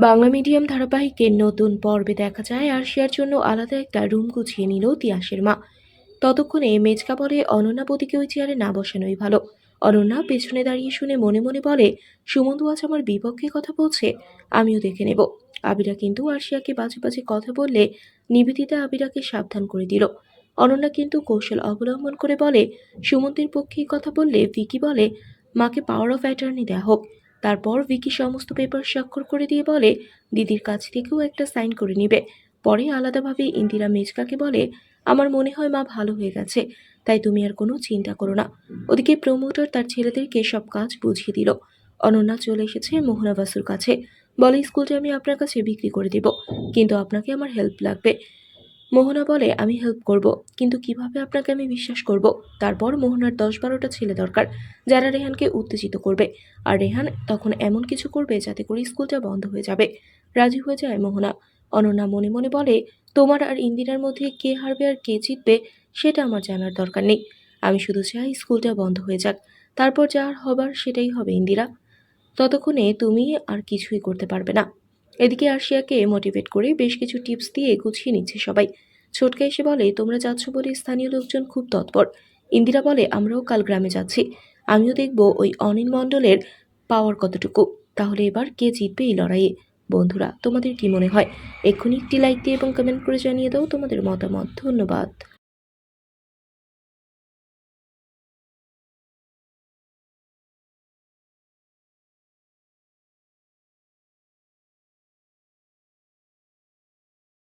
Bangla medium ধারাবাহিকের নতুন পর্বে দেখা যায় আরশিয়ার জন্য আলাদা একটা রুম গুছিয়ে নিল তিয়াসের মা। ততক্ষণে মেজকা বলে অনন্যা বদিকে ওই চেয়ারে না বসানোই ভালো। অনন্যা পেছনে দাঁড়িয়ে শুনে মনে মনে বলে, সুমন্ত আজ আমার বিপক্ষে কথা বলছে, আমিও দেখে নেব। আবিরা কিন্তু আরশিয়াকে বাজে বাজে কথা বললে নিবেদিতা আবিরাকে সাবধান করে দিল। অনন্যা কিন্তু কৌশল অবলম্বন করে বলে, সুমন্তের পক্ষেই কথা বললে ভিকি বলে মাকে পাওয়ার অফ অ্যাটর্নি দেয়া হোক। তারপর ভিকি সমস্ত পেপার স্বাক্ষর করে দিয়ে বলে দিদির কাছ থেকেও একটা সাইন করে নিবে। পরে আলাদাভাবে ইন্দিরা মেজকাকে বলে, আমার মনে হয় মা ভালো হয়ে গেছে, তাই তুমি আর কোনো চিন্তা করো না। ওদিকে প্রমোটার তার ছেলেদেরকে সব কাজ বুঝিয়ে দিল। অনন্যা চলে এসেছে মোহনা বাসুর কাছে, বলে স্কুলটা আমি আপনার কাছে বিক্রি করে দেব, কিন্তু আপনাকে আমার হেল্প লাগবে। মোহনা বলে, আমি হেল্প করব, কিন্তু কিভাবে আপনাকে আমি বিশ্বাস করব? তারপর মোহনার ১০-১২টা ছেলে দরকার, যারা রেহানকে উত্তেজিত করবে, আর রেহান তখন এমন কিছু করবে যাতে করে স্কুলটা বন্ধ হয়ে যাবে। রাজি হয়ে যায় মোহনা। অনন্যা মনে মনে বলে, তোমার আর ইন্দিরার মধ্যে কে হারবে আর কে জিতবে সেটা আমার জানার দরকার নেই। আমি শুধু চাই স্কুলটা বন্ধ হয়ে যাক, তারপর যা আর হবার সেটাই হবে ইন্দিরা। ততক্ষণে তুমি আর কিছুই করতে পারবে না। এদিকে আরশিয়াকে মোটিভেট করে বেশ কিছু টিপস দিয়ে গুছিয়ে নিচ্ছে সবাই। ছোটকা এসে বলে, তোমরা যাচ্ছ বলে স্থানীয় লোকজন খুব তৎপর। ইন্দিরা বলে, আমরাও কাল গ্রামে যাচ্ছি, আমিও দেখব ওই অনিল মণ্ডলের পাওয়ার কতটুকু। তাহলে এবার কে জিতবে এই লড়াইয়ে? বন্ধুরা, তোমাদের কি মনে হয়? এক্ষুনি একটি লাইক দিয়ে এবং কমেন্ট করে জানিয়ে দাও তোমাদের মতামত। ধন্যবাদ।